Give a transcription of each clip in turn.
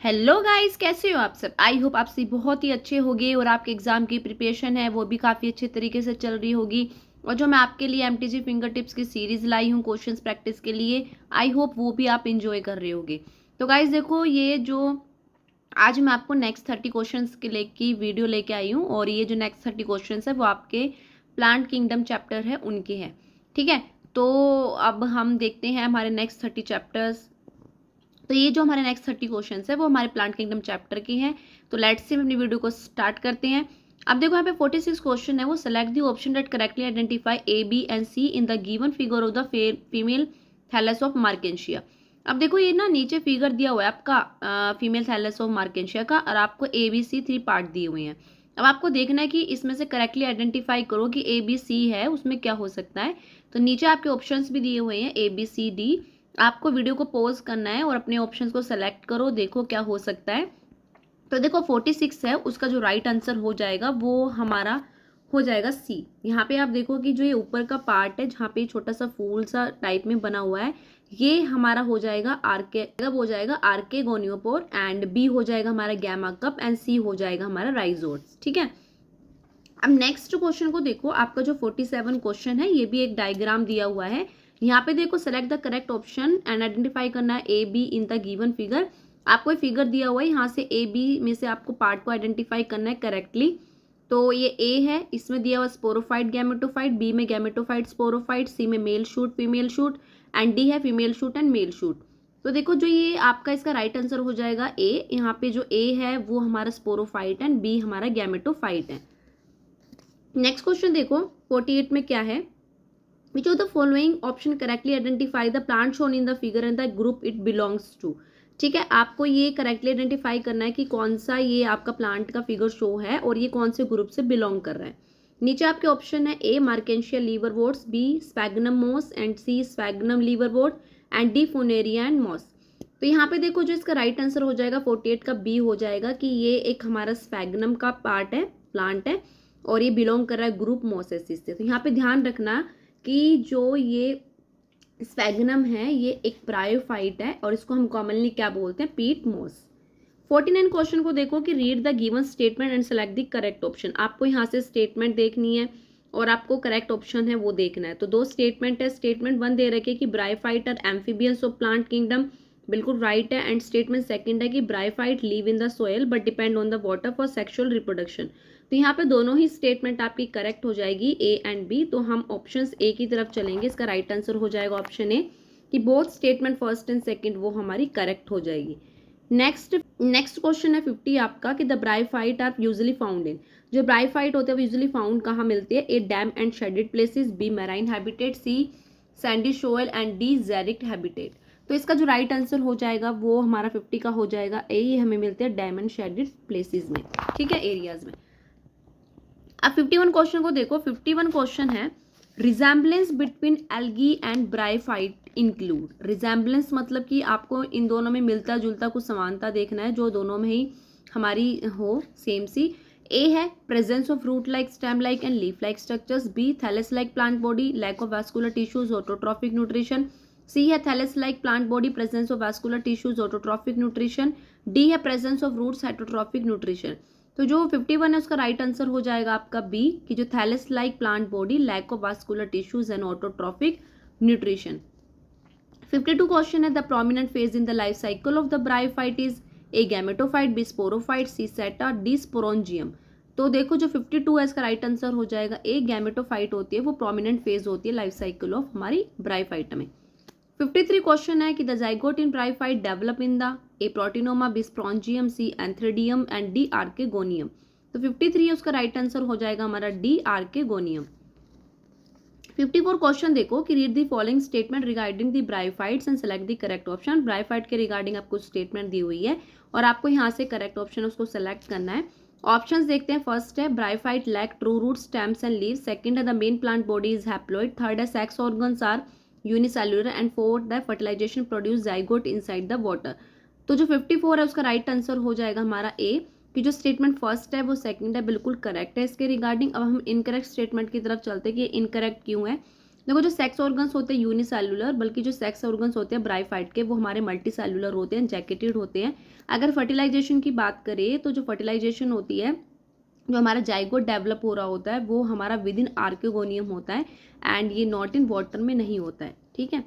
Hello guys, कैसे हो आप सब। आई होप आप सभी बहुत ही अच्छे होंगे और आपके एग्जाम की प्रिपरेशन है वो भी काफ़ी अच्छे तरीके से चल रही होगी। और जो मैं आपके लिए एमटीजी फिंगर टिप्स की सीरीज लाई हूँ क्वेश्चंस प्रैक्टिस के लिए, आई होप वो भी आप इंजॉय कर रहे होगे। तो गाइस देखो, ये जो आज मैं आपको नेक्स्ट 30 क्वेश्चंस के लिए की वीडियो लेके आई हूँ और ये जो नेक्स्ट 30 क्वेश्चंस है वो आपके प्लांट किंगडम चैप्टर है उनके हैं। ठीक है, तो अब हम देखते हैं हमारे नेक्स्ट 30 चैप्टर्स। तो ये जो हमारे नेक्स्ट 30 क्वेश्चन है वो हमारे प्लांट किंगडम चैप्टर के हैं। तो लेट्स से अपनी वीडियो को स्टार्ट करते हैं। अब देखो यहाँ पे 46 क्वेश्चन है, वो select the option that correctly identify A B and C in the given figure of the female thallus of Marchantia. अब देखो ये ना नीचे फिगर दिया हुआ है आपका फीमेल थैलस ऑफ मार्केंशिया का, और आपको ए बी सी 3 पार्ट दिए हुए हैं। अब आपको देखना है कि इसमें से करेक्टली आइडेंटिफाई करो कि ए बी सी है उसमें क्या हो सकता है। तो नीचे आपके ऑप्शंस भी दिए हुए हैं ए बी सी डी। आपको वीडियो को पॉज करना है और अपने ऑप्शंस को सेलेक्ट करो, देखो क्या हो सकता है। तो देखो 46 है, उसका जो राइट आंसर हो जाएगा वो हमारा हो जाएगा सी। यहाँ पे आप देखो कि जो ये ऊपर का पार्ट है जहाँ पे छोटा सा फूल सा टाइप में बना हुआ है, ये हमारा हो जाएगा आर्के, हो जाएगा आर्के गोनियोपोर, एंड बी हो जाएगा हमारा गैमा कप, एंड सी हो जाएगा हमारा राइजोट्स। ठीक है, अब नेक्स्ट क्वेश्चन को देखो। आपका जो 47 क्वेश्चन है ये भी एक डायग्राम दिया हुआ है। यहाँ पे देखो select the correct option and identify करना है A be in the given figure. आपको एक फिगर दिया हुआ है, यहाँ से ए बी में से आपको पार्ट को आइडेंटिफाई करना है करेक्टली। तो ये ए है, इसमें दिया हुआ स्पोरोफाइट गैमेटोफाइट, बी में गैमेटोफाइट स्पोरोफाइट, सी में male shoot female shoot, and D है female shoot and male shoot. तो देखो जो ये आपका इसका राइट आंसर हो जाएगा ए। यहाँ पे जो ए है वो हमारा स्पोरोफाइट एंड बी हमारा गैमेटोफाइट है। नेक्स्ट क्वेश्चन देखो 48 में क्या है। Which of the following option correctly identify the plant shown in the figure and the group it belongs to. ठीक है, आपको ये करेक्टली आइडेंटिफाई करना है कि कौन सा ये आपका प्लांट का फिगर शो है और ये कौन से ग्रुप से बिलोंग कर रहा है। नीचे आपके ऑप्शन है A marchantia liverworts, B sphagnum moss, and C sphagnum liverwort, and D funaria and moss. तो यहाँ पे देखो जो इसका राइट आंसर हो जाएगा 48 का बी हो जाएगा कि ये एक हमारा स्पैगनम का पार्ट है, प्लांट है, और ये बिलोंग कर रहा है ग्रुप मोसेसिस से। तो यहाँ पे ध्यान रखना कि जो ये स्पैगनम है ये एक ब्रायोफाइट है और इसको हम कॉमनली क्या बोलते हैं, पीट मोस। 49 क्वेश्चन को देखो कि read the given statement and select the correct option. आपको यहाँ से स्टेटमेंट देखनी है और आपको करेक्ट ऑप्शन है वो देखना है। तो दो स्टेटमेंट है। स्टेटमेंट 1 दे रखे कि bryophyte are amphibians of plant kingdom, बिल्कुल राइट है। एंड स्टेटमेंट सेकंड है कि bryophyte live in the soil but depend on the water for sexual reproduction. तो यहाँ पे दोनों ही स्टेटमेंट आपकी करेक्ट हो जाएगी ए एंड बी। तो हम ऑप्शंस ए की तरफ चलेंगे। इसका राइट आंसर हो जाएगा ऑप्शन ए कि both statement first and second वो हमारी करेक्ट हो जाएगी। नेक्स्ट क्वेश्चन है 50 आपका कि the bryophyte are usually found in. जो ब्रायोफाइट होते हैं वो यूजुअली फाउंड कहाँ मिलती है। A damp and shaded places, B marine habitat, C sandy soil, and D xeric habitat. तो इसका जो राइट आंसर हो जाएगा वो हमारा 50 का हो जाएगा ए। ये हमें मिलते हैं डैम एंड शेडेड प्लेसेस में, ठीक है, एरियाज में। अब 51 क्वेश्चन को देखो। 51 क्वेश्चन है resemblance between algae and bryophyte include. Resemblance मतलब कि आपको इन दोनों में मिलता जुलता कुछ समानता देखना है जो दोनों में ही हमारी हो सेम सी। ए है presence of root like, stem like and leaf like structures, B thallus like plant body, lack of vascular tissues, autotrophic nutrition, C है thallus like plant body, presence of vascular tissues, autotrophic nutrition, D है presence of roots, heterotrophic nutrition. तो जो 51 है उसका right answer हो जाएगा आपका B कि जो thallus like plant body, lack of vascular tissues and autotrophic nutrition. 52 question है the prominent phase in the life cycle of the bryophyte is A gametophyte, B sporophyte, C seta, D स्पोरोंजियम। तो देखो जो 52 है इसका right answer हो जाएगा ए gametophyte होती है, वो प्रोमिनेंट फेज होती है लाइफ साइकिल ऑफ हमारी ब्रायोफाइट में। 53 क्वेश्चन है कि the zygote in bryophyte develop in the A protonema, B sporangium, C antheridium, and D archegonium. तो 53 है उसका राइट आंसर हो जाएगा हमारा डी आर्केगोनियम। 54 क्वेश्चन देखो कि read the following statement regarding the bryophytes and select the correct option. Bryophyte के regarding आपको स्टेटमेंट दी हुई है और आपको यहाँ से करेक्ट ऑप्शन उसको सेलेक्ट करना है। ऑप्शंस देखते हैं। फर्स्ट है bryophyte lack true root, stems and leaves, second है the main plant body is haploid, third है sex organs are unicellular, and fourth the fertilization produce zygote inside the water. तो जो 54 है उसका राइट आंसर हो जाएगा हमारा ए कि जो स्टेटमेंट फर्स्ट है वो सेकंड है, बिल्कुल करेक्ट है इसके रिगार्डिंग। अब हम इनकरेक्ट स्टेटमेंट की तरफ चलते हैं कि इनकरेक्ट क्यों है। देखो जो सेक्स ऑर्गन्स होते हैं यूनिसेल्युलर, बल्कि जो सेक्स ऑर्गन्स होते हैं ब्रायोफाइट के वो हमारे मल्टी सेल्युलर होते हैं, जैकेटेड होते हैं। अगर फर्टिलाइजेशन की बात करें तो जो फर्टिलाइजेशन होती है, जो हमारा जाइगोट डेवलप हो रहा होता है वो हमारा विद इन आर्कियोगोनियम होता है एंड ये नॉट इन वाटर में नहीं होता है। ठीक है,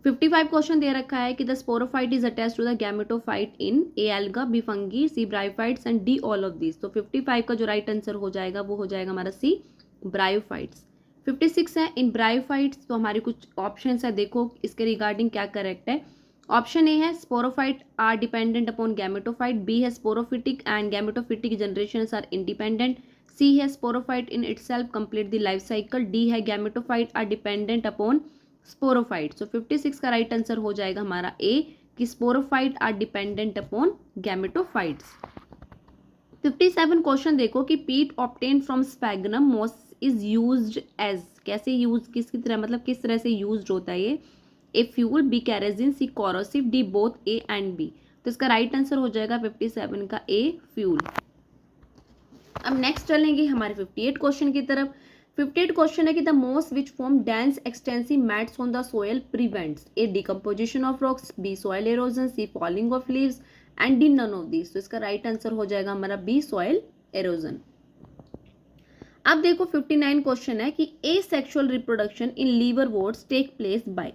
55 क्वेश्चन दे रखा है कि the sporophyte is attached to the gametophyte in A alga, B fungi, C bryophytes and D all of this. तो 55 का जो राइट आंसर हो जाएगा वो हो जाएगा हमारा सी ब्रायोफाइट्स। 56 है इन ब्रायोफाइट्स, तो हमारे कुछ ऑप्शन है, देखो इसके रिगार्डिंग क्या करेक्ट है। ऑप्शन ए है sporophyte are dependent upon gametophyte, B है sporophytic and gametophytic generation are independent, C है sporophyte in itself complete the life cycle, D है gametophyte are dependent upon sporophyte. So 56 का right answer हो जाएगा हमारा A कि sporophyte are dependent upon gametophytes. 57 question देखो कि peat obtained from sphagnum moss is used as, कैसे use, किसकी तरह, मतलब किस तरह से यूज्ड होता है ये। A fuel, B carrageen, C corrosive, D both A and B. तो इसका राइट आंसर हो जाएगा 57 का ए फ्यूल। अब नेक्स्ट चलेंगे हमारे 58 क्वेश्चन की तरफ। 58 क्वेश्चन है कि the moss which form dense extensive mats on the soil prevents A decomposition of rocks, B soil erosion, C falling of leaves and D none of this. तो इसका right answer हो जाएगा हमारा B soil halogen. अब देखो 59 question है कि asexual reproduction in liverworts take place by.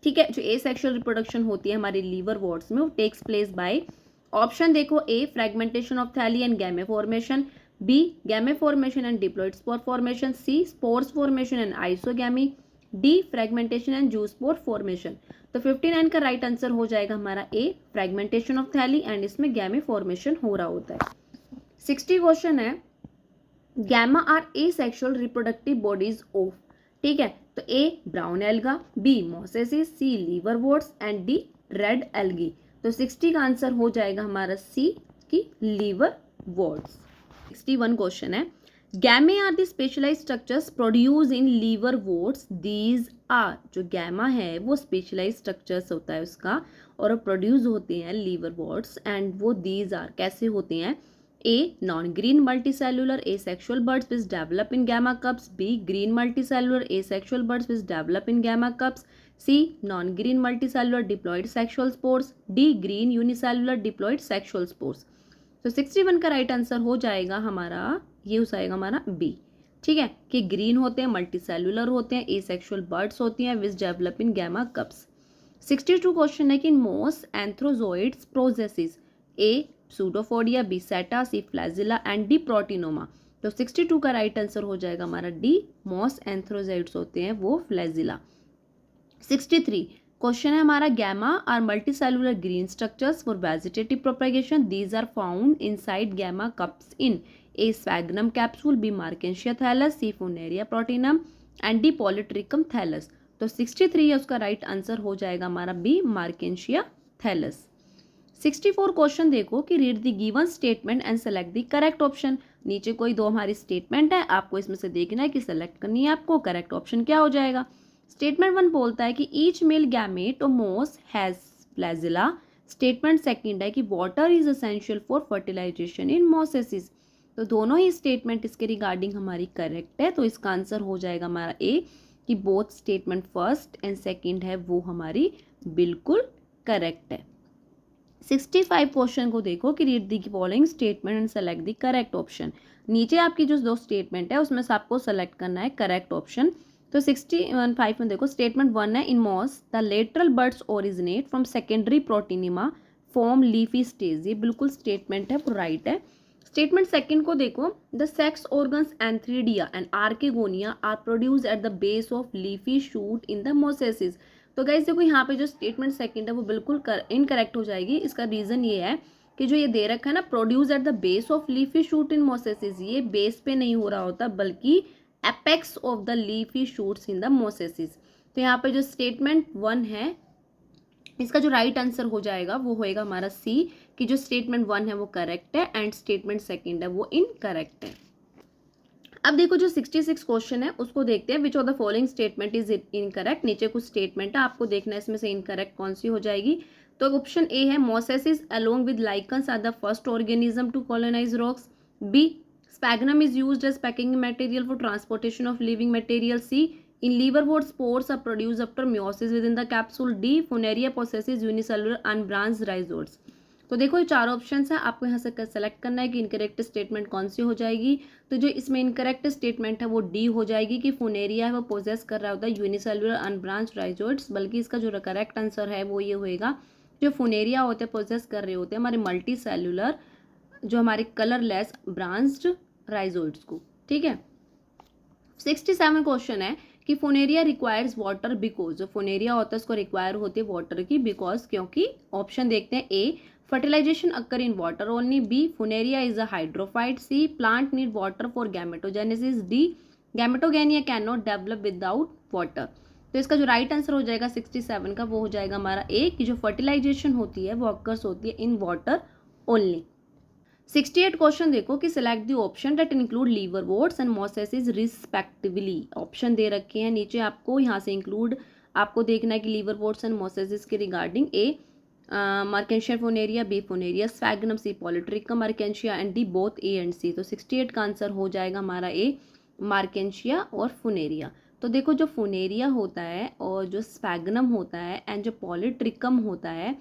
ठीक है, जो ए सेक्सुअल रिप्रोडक्शन होती है हमारे लीवर वॉर्ड्स में वो टेक्स प्लेस बाय। ऑप्शन देखो, A fragmentation of thalli and gemma formation, B gemma formation and diploid spore formation, C spores formation and isogamy, D fragmentation and zoospore formation. तो 59 का right answer हो जाएगा हमारा A fragmentation of thalli and इसमें gemma formation हो रहा होता है। 60 क्वेश्चन है gemma are asexual reproductive bodies of. ठीक है, तो A brown alga, B mosses, C liverworts and D red algae. तो 60 का आंसर हो जाएगा हमारा सी की लीवर वॉर्ड्स। 61 क्वेश्चन है gemma are the specialised structures produce in liverworts, these are. जो गैमा है वो स्पेशलाइज्ड स्ट्रक्चर्स होता है उसका और प्रोड्यूस होते हैं लीवर वॉर्ड्स एंड वो दीज आर कैसे होते हैं। A. Non-green multicellular asexual buds which develop in gamma cups. B. Green multicellular asexual buds which develop in gamma cups. C. Non-green multicellular diploid sexual spores. D. Green unicellular diploid sexual spores. तो 61 का right answer हो जाएगा हमारा, ये हो जाएगा हमारा B. ठीक है, कि ग्रीन होते हैं, मल्टीसेल्युलर होते हैं, एसेक्सुअल बर्ड्स होती हैं which develop in gemma cups. 62 question है कि मोस एंथ्रोजोइड्स प्रोजेसिस ए pseudopodia, B seta, C flagella and D protinoma। तो 62 का राइट आंसर हो जाएगा हमारा डी मॉस एंथ्रोजाइड्स होते हैं वो फ्लैजिला। 63 क्वेश्चन है हमारा gemma are multicellular green structures for vegetative propagation, these are found inside gemma cups in A sphagnum capsule, B marchantia thallus, C funaria protonema and D polytrichum thallus. तो 63 है उसका right answer हो जाएगा हमारा B marchantia thallus. 64 question देखो कि read the given statement and select the correct option. नीचे कोई दो हमारी स्टेटमेंट है, आपको इसमें से देखना है कि सेलेक्ट करनी है आपको, करेक्ट ऑप्शन क्या हो जाएगा। स्टेटमेंट 1 बोलता है कि ईच मेल गैमेट और मोस हैज फ्लैजिला। स्टेटमेंट सेकंड है कि water is essential for fertilization in mosses. तो दोनों ही स्टेटमेंट इसके रिगार्डिंग हमारी करेक्ट है, तो इसका आंसर हो जाएगा हमारा ए कि both statement first and second है वो हमारी बिल्कुल करेक्ट है। 65 क्वेश्चन को देखो कि read the following statement and select the correct option. नीचे आपकी जो दो स्टेटमेंट है उसमें से आपको सेलेक्ट करना है करेक्ट ऑप्शन। तो 65 में देखो स्टेटमेंट 1 है in moss the lateral buds originate from secondary protonema form leafy stage, ये बिल्कुल स्टेटमेंट है वो राइट है। स्टेटमेंट सेकंड को देखो the sex organs antheridia and archegonia are produce at the base of leafy shoot in the mosses. तो guys देखो यहाँ पे जो स्टेटमेंट सेकंड है वो बिल्कुल इनकरेक्ट हो जाएगी। इसका रीजन ये है कि जो ये दे रखा है ना produce at the base of leafy shoot in mosses, ये बेस पे नहीं हो रहा होता बल्कि apex of the leafy shoots in the mosses. तो यहाँ पे जो स्टेटमेंट 1 है इसका जो राइट आंसर हो जाएगा वो होएगा हमारा सी कि जो स्टेटमेंट 1 है वो करेक्ट है एंड स्टेटमेंट सेकंड है वो इनकरेक्ट है। अब देखो जो 66 क्वेश्चन है उसको देखते हैं विच of the following statement is incorrect. नीचे कुछ स्टेटमेंट है, आपको देखना है इसमें से इनकरेक्ट कौन सी हो जाएगी। तो ऑप्शन ए है mosses along with lichens are the first organism to colonize rocks. B sphagnum is used as packing material for transportation of living material. C in liverwort spores are produce after meiosis within the capsule. D funaria possesses unicellular unbranched rhizoids. तो देखो ये चार option है, आपको यहाँ से select करना है कि इनकरेक्ट स्टेटमेंट कौन सी हो जाएगी। तो जो इसमें इनकरेक्ट स्टेटमेंट है वो डी हो जाएगी कि फुनेरिया है वो पोजेस कर रहा होता है यूनिसेलुलर अनब्रांच्ड राइजोइड्स, बल्कि इसका जो करेक्ट आंसर है वो ये होएगा, जो फुनेरिया होते हैं पोजेस कर रहे होते हैं हमारे मल्टी सेलुलर जो हमारे कलरलेस ब्रांच्ड राइजोइड्स को। ठीक है। 67 क्वेश्चन है कि फुनेरिया रिक्वायर्स वाटर बिकॉज, जो फुनेरिया होता है उसको रिक्वायर होती है वाटर की बिकॉज, क्योंकि ऑप्शन देखते हैं A fertilization occur in water only, B funaria is a hydrophyte, C plant need water for gametogenesis, D gametangia can not develop without water. तो इसका जो राइट आंसर हो जाएगा 67 का वो हो जाएगा हमारा ए कि जो फर्टिलाइजेशन होती है वो अक्कर्स होती है इन वाटर ओनली। 68 क्वेश्चन देखो कि select the option that include liverworts and mosses respectively. Option दे रखे हैं नीचे आपको, यहाँ से इंक्लूड आपको देखना है कि लीवरवोर्ट्स एंड मोसेसिस के regarding A marchantia funaria, B funaria sphagnum, C polytrichum marchantia and D both A and C. तो 68 का आंसर हो जाएगा हमारा ए मार्केंशिया और फुनेरिया। तो देखो जो फुनेरिया होता है और जो स्फैग्नम होता है एंड जो पॉलिट्रिकम होता है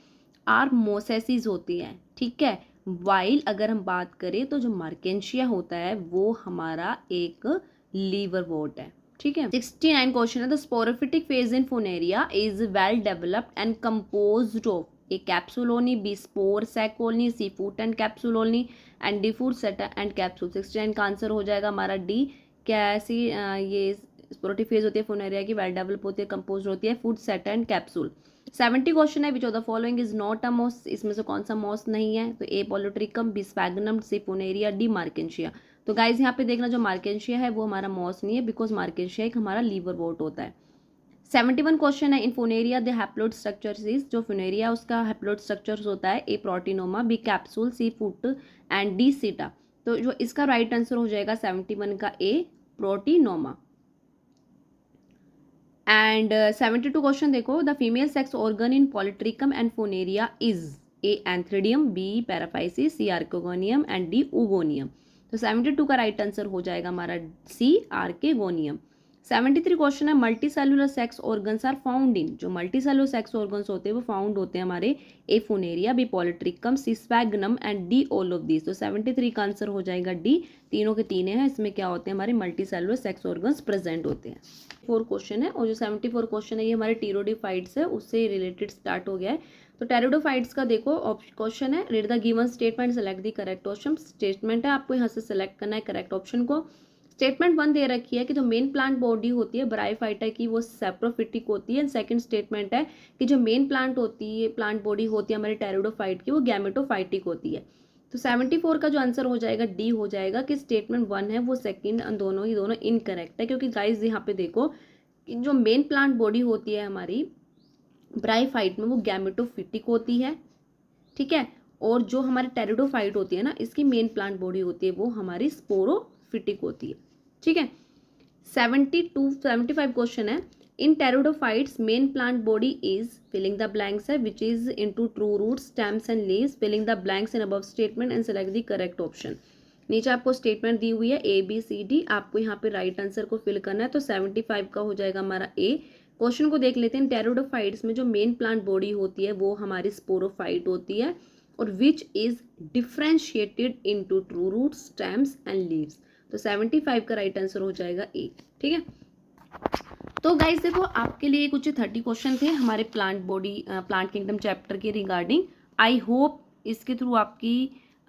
आर मोसेसिस होती है। ठीक है। वाइल अगर हम बात करें तो जो मार्केंशिया होता है वो हमारा एक लीवरवोर्ट है। ठीक है। 69 क्वेश्चन है the sporophytic phase in funaria is well developed and composed of A capsule only, B spore sac only, C foot and capsule only and D foot seta and capsule. 69 का आंसर हो जाएगा हमारा D. कैसी ये स्पोरोटिक phase होती है फुनेरिया की, well develop होती है, कंपोज होती है, foot seta and capsule. 70 question है which of the following is not a moss, इसमें से कौन सा मॉस नहीं है। तो A polytrichum, B sphagnum, C funaria, D marchantia. तो गाइज यहाँ पे देखना जो मार्केंशिया है वो हमारा मॉस नहीं है बिकॉज मार्केंशिया एक हमारा लीवरवोर्ट होता है। 71 क्वेश्चन है in funaria the haploid structures is, जो फुनेरिया उसका हैप्लोइड स्ट्रक्चर्स होता है A protonema, B capsule, C foot and D seta. तो जो इसका राइट आंसर हो जाएगा 71 का ए प्रोटीनोमा। एंड 72 क्वेश्चन देखो the female sex organ in polytrichum and funaria is A antheridium, B paraphysis, C archegonium and D oogonium. तो 72 का right answer हो जाएगा हमारा सी आर्केगोनियम। 73 क्वेश्चन है multicellular sex organs are found in, जो multicellular sex organs होते हैं वो फाउंड होते हैं हमारे A funaria, B polytrichum, C sphagnum and D all of this. तो 73 का आंसर हो जाएगा डी, तीनों के तीन हैं, इसमें क्या होते हैं हमारे multi cellular sex organs present होते हैं। 4 क्वेश्चन है और जो 74 क्वेश्चन है ये हमारे टीरोडीफाइट्स है उससे रिलेटेड स्टार्ट हो गया है। तो टेरिडोफाइट्स का देखो क्वेश्चन है read the given statement select the correct option. Statement है आपको यहाँ से सेलेक्ट करना है करेक्ट ऑप्शन को। स्टेटमेंट 1 दे रखी है कि जो मेन प्लांट बॉडी होती है ब्रायोफाइटा की वो सेप्रोफिटिक होती है। सेकंड स्टेटमेंट है कि जो मेन प्लांट होती है प्लांट बॉडी होती है हमारे टेरिडोफाइट की वो गैमेटोफाइटिक होती है। तो 74 का जो आंसर हो जाएगा डी हो जाएगा कि स्टेटमेंट 1 है वो सेकंड दोनों इनकरेक्ट है, क्योंकि गाइज यहाँ पे देखो कि जो मेन प्लांट बॉडी होती है हमारी ब्रायोफाइट में वो गैमेटोफिटिक होती है। ठीक है। और जो हमारे टेरिडोफाइट होती है ना इसकी मेन प्लांट बॉडी होती है वो हमारी स्पोरोफिटिक होती है। ठीक है। 75 क्वेश्चन है in pteridophytes main plant body is filling the blanks है which is into true roots stems and leaves, filling the blanks in above statement and select the correct option. नीचे आपको स्टेटमेंट दी हुई है ए बी सी डी, आपको यहाँ पे right answer को fill करना है। तो 75 का हो जाएगा हमारा ए। क्वेश्चन को देख लेते हैं टेरिडोफाइट्स में जो मेन प्लांट बॉडी होती है वो हमारी स्पोरोफाइट होती है और which is differentiated into true roots stems and leaves. तो 75 का राइट आंसर हो जाएगा ए। ठीक है। तो गाइस देखो आपके लिए कुछ 30 क्वेश्चन थे हमारे plant body plant kingdom chapter के रिगार्डिंग। आई होप इसके थ्रू आपकी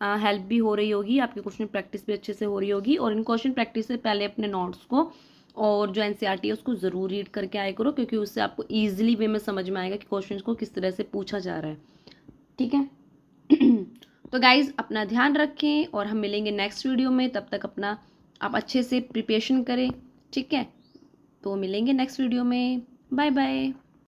हेल्प भी हो रही होगी, आपकी क्वेश्चन प्रैक्टिस भी अच्छे से हो रही होगी। और इन क्वेश्चन प्रैक्टिस से पहले अपने नोट्स को और जो एनसीईआरटी है उसको ज़रूर रीड करके आया करो, क्योंकि उससे आपको ईजिली वे में समझ में आएगा कि क्वेश्चन को किस तरह से पूछा जा रहा है। ठीक है। तो गाइज अपना ध्यान रखें और हम मिलेंगे नेक्स्ट वीडियो में, तब तक अपना आप अच्छे से प्रिपरेशन करें। ठीक है। तो मिलेंगे नेक्स्ट वीडियो में। Bye bye.